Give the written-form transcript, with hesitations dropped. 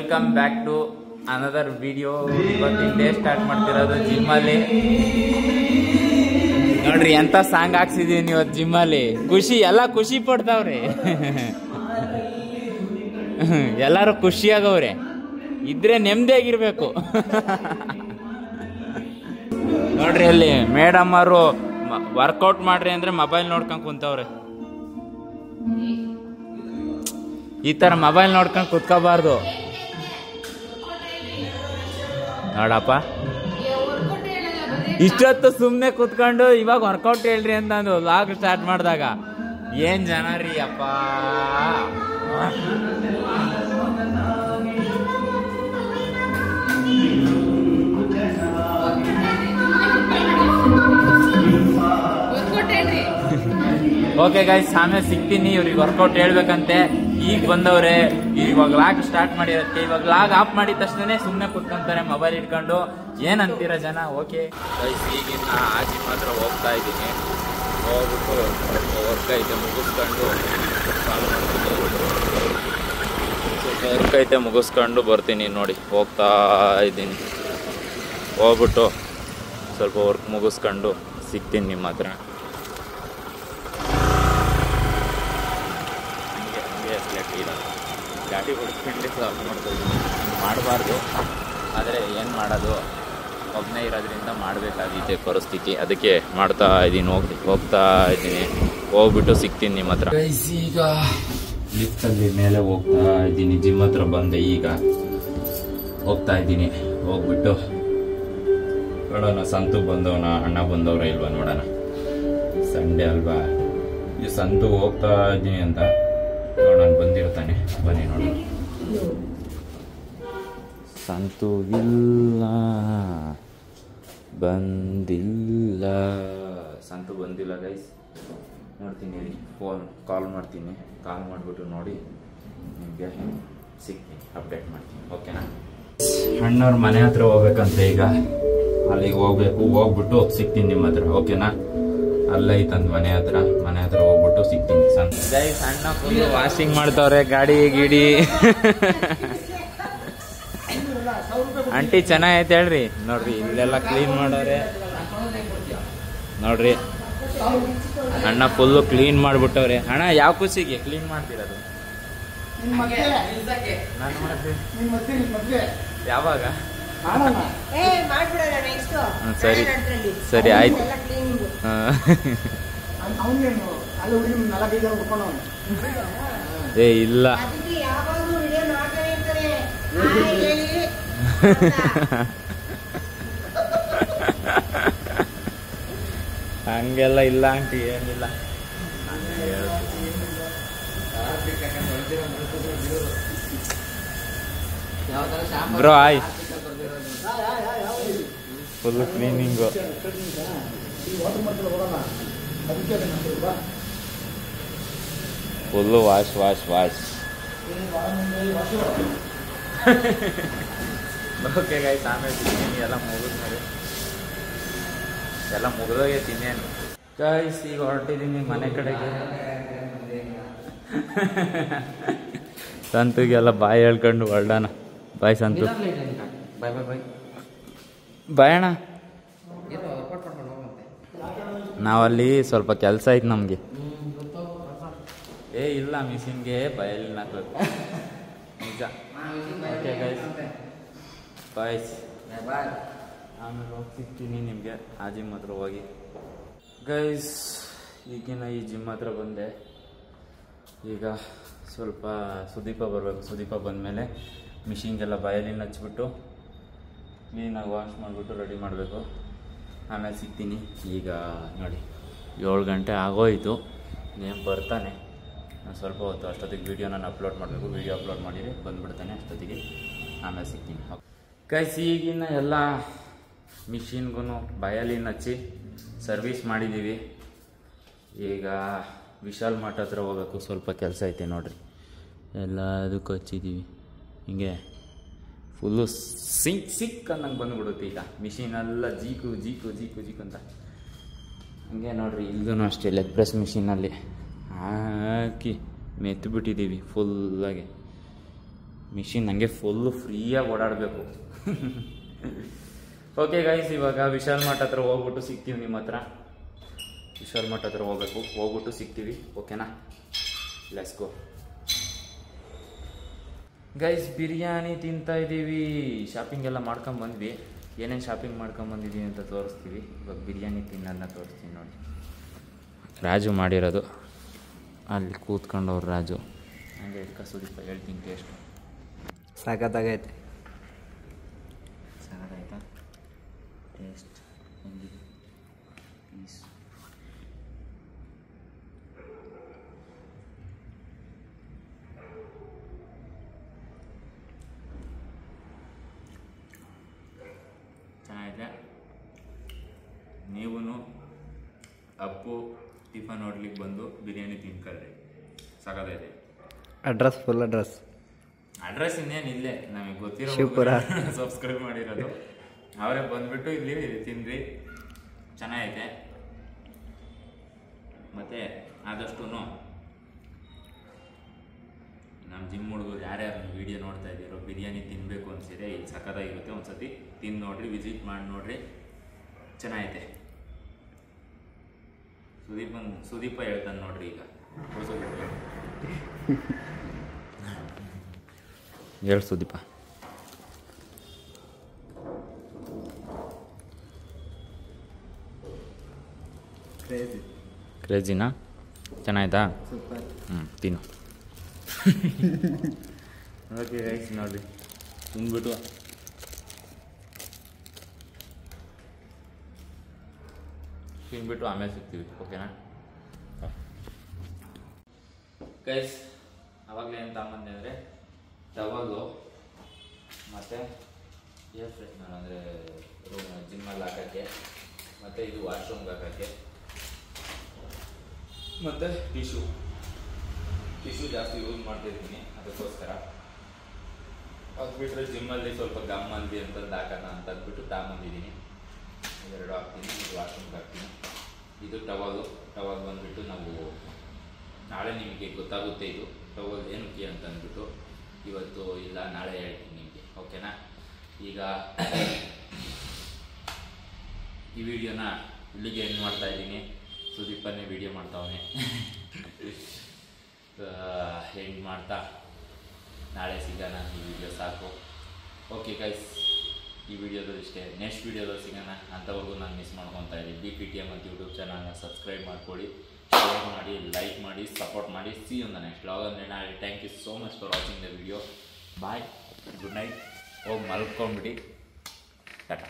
Welcome back to another video. ಇವತ್ತಿನ day start ಮಾಡ್ತಿರೋದು ಜಿಮ್ಮಲ್ಲಿ. ನೋಡ್ರಿ ಎಂತ ಸಾಂಗ್ ಹಾಕ್ಸಿದೀನಿ ಇವತ್ತು ಜಿಮ್ಮಲ್ಲಿ. ಎಲ್ಲ ಖುಷಿ ಪಡ್ತಾವ್ರಿ. ಎಲ್ಲಾರು ಖುಷಿಯಾಗವ್ರೆ. ಇದ್ರೆ ನೆಮ್ಮದಿಯಾಗಿರ್ಬೇಕು. ನೋಡ್ರಿ ಅಲ್ಲಿ ಮೇಡಮ್ ಅವರು ವರ್ಕೌಟ್ ಮಾಡ್ರಿ ಅಂದ್ರೆ ಮೊಬೈಲ್ ನೋಡ್ಕೊಂಡ್ ಕುಂತವ್ರೆ. ಈ ತರ ಮೊಬೈಲ್ ನೋಡ್ಕೊಂಡ್ ಕುತ್ಕೋಬಾರ್ದು ನೋಡಪ್ಪ. ಇಷ್ಟೊತ್ತು ಸುಮ್ಮನೆ ಕುತ್ಕೊಂಡು ಇವಾಗ ವರ್ಕೌಟ್ ಹೇಳ್ರಿ ಅಂತ ಅಂದು ಲಾಗ್ ಸ್ಟಾರ್ಟ್ ಮಾಡಿದಾಗ ಏನ್ ಜನ ರೀ ಅಪ್ಪ. ಓಕೆ ಗೈಸ್, ಆಮೇಲೆ ಸಿಗ್ತೀನಿ. ಇವ್ರಿಗೆ ವರ್ಕೌಟ್ ಹೇಳ್ಬೇಕಂತೆ. ಈಗ ಬಂದವ್ರೆ. ಇವಾಗ ಲಾಗ್ ಸ್ಟಾರ್ಟ್ ಮಾಡಿರತ್ತೆ. ಇವಾಗ ಲಾಗ್ ಆಫ್ ಮಾಡಿದ ತಕ್ಷಣ ಸುಮ್ಮನೆ ಕುತ್ಕೊಂತಾರೆ ಮೊಬೈಲ್ ಇಟ್ಕೊಂಡು. ಏನಂತೀರ ಜನ? ಓಕೆ ಗೈಸ್, ಈಗಿನ ಆಚೆ ಮಾತ್ರ ಹೋಗ್ತಾ ಇದ್ದೀನಿ. ಹೋಗ್ಬಿಟ್ಟು ವರ್ಕ್ ಐತೆ ಮುಗಿಸ್ಕೊಂಡು ವರ್ಕ್ ಐತೆ ಮುಗಿಸ್ಕೊಂಡು ಬರ್ತೀನಿ. ನೋಡಿ ಹೋಗ್ತಾ ಇದ್ದೀನಿ. ಹೋಗ್ಬಿಟ್ಟು ಸ್ವಲ್ಪ ವರ್ಕ್ ಮುಗಿಸ್ಕೊಂಡು ಸಿಗ್ತೀನಿ ನಿಮ್ಮ ಹತ್ರ. ಗಾಡಿ ಹೊಡ್ಕೊಂಡು ಸಾಲ್ವ್ ಮಾಡ್ಬೋದು. ಮಾಡಬಾರ್ದು, ಆದರೆ ಏನು ಮಾಡೋದು, ಒಬ್ಬನೇ ಇರೋದ್ರಿಂದ ಮಾಡಬೇಕಾಗಿದೆ ಪರಿಸ್ಥಿತಿ. ಅದಕ್ಕೆ ಮಾಡ್ತಾ ಇದ್ದೀನಿ. ಹೋಗ್ತಾ ಇದ್ದೀನಿ. ಹೋಗ್ಬಿಟ್ಟು ಸಿಗ್ತೀನಿ ನಿಮ್ಮ ಹತ್ರ. ಈಗ ಲಿಫ್ಟಲ್ಲಿ ಮೇಲೆ ಹೋಗ್ತಾ ಇದ್ದೀನಿ. ಜಿಮ್ ಹತ್ರ ಬಂದೆ. ಈಗ ಹೋಗ್ತಾ ಇದ್ದೀನಿ. ಹೋಗ್ಬಿಟ್ಟು ನೋಡೋಣ ಸಂತು ಬಂದವನ, ಅಣ್ಣ ಬಂದವ್ರ ಇಲ್ವಾ ನೋಡೋಣ. ಸಂಡೇ ಅಲ್ವಾ, ಈ ಸಂತು ಹೋಗ್ತಾ ಇದ್ದೀನಿ ಅಂತ ನೋಡೋಣ. ಬಂದಿರ್ತಾನೆ, ಬನ್ನಿ ನೋಡೋಣ. ಸಂತು ಇಲ್ಲ, ಬಂದಿಲ್ಲ. ಸಂತು ಬಂದಿಲ್ಲ ಗೈಸ್. ನೋಡ್ತೀನಿ, ಕಾಲ್ ಮಾಡ್ತೀನಿ. ಕಾಲ್ ಮಾಡಿಬಿಟ್ಟು ನೋಡಿ ನಿಮಗೆ ಸಿಗ್ತೀನಿ, ಅಪ್ಡೇಟ್ ಮಾಡ್ತೀನಿ. ಓಕೆನಾ? ಅಣ್ಣವ್ರ ಮನೆ ಹತ್ರ ಹೋಗ್ಬೇಕಂತೆ. ಈಗ ಅಲ್ಲಿಗೆ ಹೋಗ್ಬೇಕು. ಹೋಗ್ಬಿಟ್ಟು ಸಿಗ್ತೀನಿ ನಿಮ್ಮ ಹತ್ರ. ಓಕೆನಾ? ಅಲ್ಲೈತಂದ್ ಮನೆ ಹತ್ರ ಹೋಗ್ಬಿಟ್ಟು ಸಿಗ್ತೀನಿ. ಸಣ್ಣ ಫುಲ್ ವಾಷಿಂಗ್ ಮಾಡ್ತಾವ್ರೆ ಗಾಡಿ ಗಿಡಿ. ಆಂಟಿ ಚೆನ್ನಾಗೈತೆ ಹೇಳ್ರಿ. ನೋಡ್ರಿ ಇಲ್ಲೆಲ್ಲ ಕ್ಲೀನ್ ಮಾಡೋರೆ. ನೋಡ್ರಿ ಅಣ್ಣ ಫುಲ್ಲು ಕ್ಲೀನ್ ಮಾಡ್ಬಿಟ್ಟವ್ರೆ. ಅಣ್ಣ ಯಾವ ಖುಷಿಗೆ ಕ್ಲೀನ್ ಮಾಡ್ತಿರೋದು? ಯಾವಾಗ? ಸರಿ ಸರಿ ಆಯ್ತು. ಏ ಇಲ್ಲ, ಹಂಗೆಲ್ಲ ಇಲ್ಲ ಆಂಟಿ, ಏನಿಲ್ಲ. Bro I full cleaning. Full wash. Okay guys, ಆಮೇಲೆ ತಿನ್ನೇನು ಎಲ್ಲ ಮುಗಿದ್ಮೇಲೆ ಎಲ್ಲ ಮುಗಿದೋಗೆ ತಿನ್ನೇನು ಗೈಸ್. ಈಗ ಹೊರಟಿದ್ದೀನಿ ಮನೆ ಕಡೆಗೆ. ಸಂತುಗೆಲ್ಲ ಬಾಯ್ ಹೇಳ್ಕೊಂಡು ಹೊರಡೋಣ. ಬಾಯ್ ಸಂತು. ಬಾಯ್ ಅಣ್ಣ. ನಾವಲ್ಲಿ ಸ್ವಲ್ಪ ಕೆಲಸ ಐತೆ ನಮಗೆ. ಏ ಇಲ್ಲ, ಮಿಷಿನ್ಗೆ ಬಯಲಿನ ಹಾಕ್ಬೇಕು ನಿಜ. Okay guys, boys. ಆಮೇಲೆ ಹೋಗಿ ಸಿಗ್ತೀನಿ ನಿಮಗೆ ಆ ಜಿಮ್ ಹತ್ರ ಹೋಗಿ. ಗೈಸ್, ಈಗಿನ ಈ ಜಿಮ್ ಹತ್ರ ಬಂದೆ. ಈಗ ಸ್ವಲ್ಪ ಸುದೀಪ ಬರಬೇಕು. ಸುದೀಪ ಬಂದಮೇಲೆ ಮಿಷಿನ್ಗೆಲ್ಲ ಬಯಲಿನ ಹಚ್ಬಿಟ್ಟು ಕ್ಲೀನಾಗಿ ವಾಶ್ ಮಾಡಿಬಿಟ್ಟು ರೆಡಿ ಮಾಡಬೇಕು. ಆಮೇಲೆ ಸಿಗ್ತೀನಿ. ಈಗ ನೋಡಿ 7 ಗಂಟೆ ಆಗೋಯಿತು. ನೇಮ್ ಬರ್ತಾನೆ. ನಾನು ಸ್ವಲ್ಪ ಹೊತ್ತು ಅಷ್ಟೊತ್ತಿಗೆ ವೀಡಿಯೋ ನಾನು ಅಪ್ಲೋಡ್ ಮಾಡಬೇಕು. ವೀಡಿಯೋ ಅಪ್ಲೋಡ್ ಮಾಡಿದರೆ ಬಂದುಬಿಡ್ತಾನೆ ಅಷ್ಟೊತ್ತಿಗೆ. ಆಮೇಲೆ ಸಿಗ್ತೀನಿ ಗೈಸ್. ಈಗಿನ ಎಲ್ಲ ಮಿಷಿನ್ಗೂ ಬಯಲಿನ ಹಚ್ಚಿ ಸರ್ವಿಸ್ ಮಾಡಿದ್ದೀವಿ. ಈಗ ವಿಶಾಲ್ ಮಠ ಹತ್ರ ಹೋಗ್ಬೇಕು. ಸ್ವಲ್ಪ ಕೆಲಸ ಐತೆ ನೋಡ್ರಿ. ಎಲ್ಲದಕ್ಕೂ ಹಚ್ಚಿದ್ದೀವಿ. ಹಿಂಗೆ ಫುಲ್ಲು ಸಿಕ್ ಅನ್ನಂಗೆ ಬಂದುಬಿಡುತ್ತೆ. ಈಗ ಮಿಷಿನೆಲ್ಲ ಜೀಕು ಅಂತ ಹಂಗೆ ನೋಡ್ರಿ. ಇಲ್ಲೂ ಅಷ್ಟೇ ಲೆಗ್ ಪ್ರೆಸ್ ಮಿಷಿನಲ್ಲಿ ಹಾಕಿ ಮೆತ್ತು ಬಿಟ್ಟಿದ್ದೀವಿ ಫುಲ್ಲಾಗಿ. ಮಿಷಿನ್ ನನಗೆ ಫುಲ್ಲು ಫ್ರೀಯಾಗಿ ಓಡಾಡಬೇಕು. ಓಕೆ ಗೈಸ್, ಇವಾಗ ವಿಶಾಲ್ ಮಠ ಹತ್ರ ಹೋಗ್ಬಿಟ್ಟು ಸಿಗ್ತೀವಿ. ನಿಮ್ಮ ಹತ್ರ ವಿಶಾಲ್ ಮಠ ಹತ್ರ ಹೋಗ್ಬಿಟ್ಟು ಸಿಗ್ತೀವಿ. ಓಕೆನಾ, ಲೆಟ್ಸ್ ಗೋ ಗೈಸ್. ಬಿರಿಯಾನಿ ತಿಂತಾ ಇದ್ದೀವಿ. ಶಾಪಿಂಗ್ ಎಲ್ಲ ಮಾಡ್ಕೊಂಬಂದ್ವಿ. ಏನೇನು ಶಾಪಿಂಗ್ ಮಾಡ್ಕೊಂಬಂದಿದ್ದೀವಿ ಅಂತ ತೋರಿಸ್ತೀವಿ. ಇವಾಗ ಬಿರಿಯಾನಿ ತಿನ್ನೋದನ್ನ ತೋರಿಸ್ತೀನಿ ನೋಡಿ. ರಾಜು ಮಾಡಿರೋದು, ಅಲ್ಲಿ ಕೂತ್ಕೊಂಡವ್ರು ರಾಜು. ಹಂಗೆ ಇಟ್ಕ ಸುದೀಪ ಹೇಳ್ತೀನಿ ಟೇಸ್ಟು. ಸಖತ್ತಾಗೈತೆ. ಸಖತ್ತಾಯ್ತಾ ಟೇಸ್ಟ್? ಹೆಂಗಿದೆ ಪೀಸ್? ಚೆನ್ನಾಗಿದೆ. ನೀವು ಅಪ್ಪು ಟಿಫನ್ ಹೋಟ್ಲಿಗೆ ಬಂದು ಬಿರಿಯಾನಿ ತಿನ್ಕೊಳ್ರಿ, ಸಖತ್ತಾಗಿದೆ. ಫುಲ್ ಅಡ್ರೆಸ್ ಇನ್ನೇನು ಇಲ್ಲೇ, ನಮಗೆ ಗೊತ್ತಿರೋ ಶಿವಪುರ. ಸಬ್ಸ್ಕ್ರೈಬ್ ಮಾಡಿರೋದು ಅವರೇ ಬಂದುಬಿಟ್ಟು ಇಲ್ಲಿ ತಿನ್ನಿರಿ, ಚೆನ್ನಾಗೈತೆ. ಮತ್ತು ಆದಷ್ಟು ನಮ್ಮ ಜಿಮ್ ಹುಡುಗರು ಯಾರ್ಯಾರು ವೀಡಿಯೋ ನೋಡ್ತಾ ಇದ್ದೀರೋ ಬಿರಿಯಾನಿ ತಿನ್ನಬೇಕು ಅನಿಸಿದ್ರೆ ಇಲ್ಲಿ ಸಖತ್ತಾಗಿರುತ್ತೆ. ಒಂದು ಸತಿ ತಿಂದು ನೋಡಿರಿ, ವಿಸಿಟ್ ಮಾಡಿ ನೋಡಿರಿ, ಚೆನ್ನಾಗೈತೆ. ಸುದೀಪ ಹೇಳ್ತಾನೆ ನೋಡ್ರಿ ಈಗ. ಹೇಳು ಸುದೀಪ. ಕ್ರೇಜಿನಾ? ಚೆನ್ನಾಯ್ತಾ? ಸೂಪರ್. ತಿನ್ನು. ಓಕೆ ಗೈಸ್, ನೋಡಿರಿ ತಿಂದ್ಬಿಟ್ಟು ಆಮೇಲೆ ಸಿಗ್ತೀವಿ. ಓಕೆನಾ ಗೈಸ್? ಅವಾಗಲೇ ಏನು ತಗೊಂಬಂದೆ ಅಂದರೆ ಟವಲ್ಲು ಮತ್ತು ಏರ್ ಫ್ರೆಶ್ನರ್, ಅಂದರೆ ಜಿಮ್ಮಲ್ಲಿ ಹಾಕೋಕ್ಕೆ, ಮತ್ತು ಇದು ವಾಶ್ರೂಮ್ಗೆ ಹಾಕೋಕ್ಕೆ, ಮತ್ತು ಟಿಶ್ಯೂ ಜಾಸ್ತಿ ಯೂಸ್ ಮಾಡ್ತಿರ್ತೀನಿ ಅದಕ್ಕೋಸ್ಕರ. ಅದು ಬಿಟ್ಟರೆ ಜಿಮ್ಮಲ್ಲಿ ಸ್ವಲ್ಪ ಗಮ್ಮಲ್ಲಿ ಅಂತಂದು ಹಾಕೋಣ ಅಂತ ಅಂದ್ಬಿಟ್ಟು ತಗೊಂಬಂದಿದ್ದೀನಿ. ಇವೆರಡು ಹಾಕ್ತೀನಿ, ಇದು ವಾಶ್ರೂಮ್ಗೆ ಹಾಕ್ತೀನಿ. ಇದು ಟವಲ್ ಬಂದುಬಿಟ್ಟು ನಾವು ನಾಳೆ ನಿಮಗೆ ಗೊತ್ತಾಗುತ್ತೆ ಇದು ಟವಲ್ ಏನಕ್ಕೆ ಅಂತ ಅಂದ್ಬಿಟ್ಟು. ಇವತ್ತು ಇಲ್ಲ ನಾಳೆ ಹೇಳ್ತೀನಿ ನಿಮಗೆ. ಓಕೆನಾ? ಈಗ ಈ ವಿಡಿಯೋನ ಇಲ್ಲಿಗೆ ಎಂಡ್ ಮಾಡ್ತಾ ಇದ್ದೀನಿ. ಸುದೀಪನ್ನೇ ವಿಡಿಯೋ ಮಾಡ್ತಾವನೆ. ಎಂಡ್ ಮಾಡ್ತಾ ನಾಳೆ ಸಿಗೋಣ. ಈ ವಿಡಿಯೋ ಸಾಕು. ಓಕೆ ಗೈಸ್, ಈ ವಿಡಿಯೋದಲ್ಲಿ ಇಷ್ಟೇ. ನೆಕ್ಸ್ಟ್ ವಿಡಿಯೋದಲ್ಲಿ ಸಿಗೋಣ. ಅಂಥವ್ರಿಗೂ ನಾನು ಮಿಸ್ ಮಾಡ್ಕೊತಾ ಇದ್ದೀನಿ. BPTM ಅಂತ ಯೂಟ್ಯೂಬ್ ಚಾನಲ್ನ ಸಬ್ಸ್ಕ್ರೈಬ್ ಮಾಡ್ಕೊಳ್ಳಿ, ಶೇರ್ ಮಾಡಿ, ಲೈಕ್ ಮಾಡಿ, ಸಪೋರ್ಟ್ ಮಾಡಿ. See on the next vlog. ಅಂದರೆ ನಾಳೆ. Thank you so much for watching the video. Bye, good night. ಹೋಗಿ ಮಲ್ಕೊಂಬಿಡಿ. ಟಾಟಾ.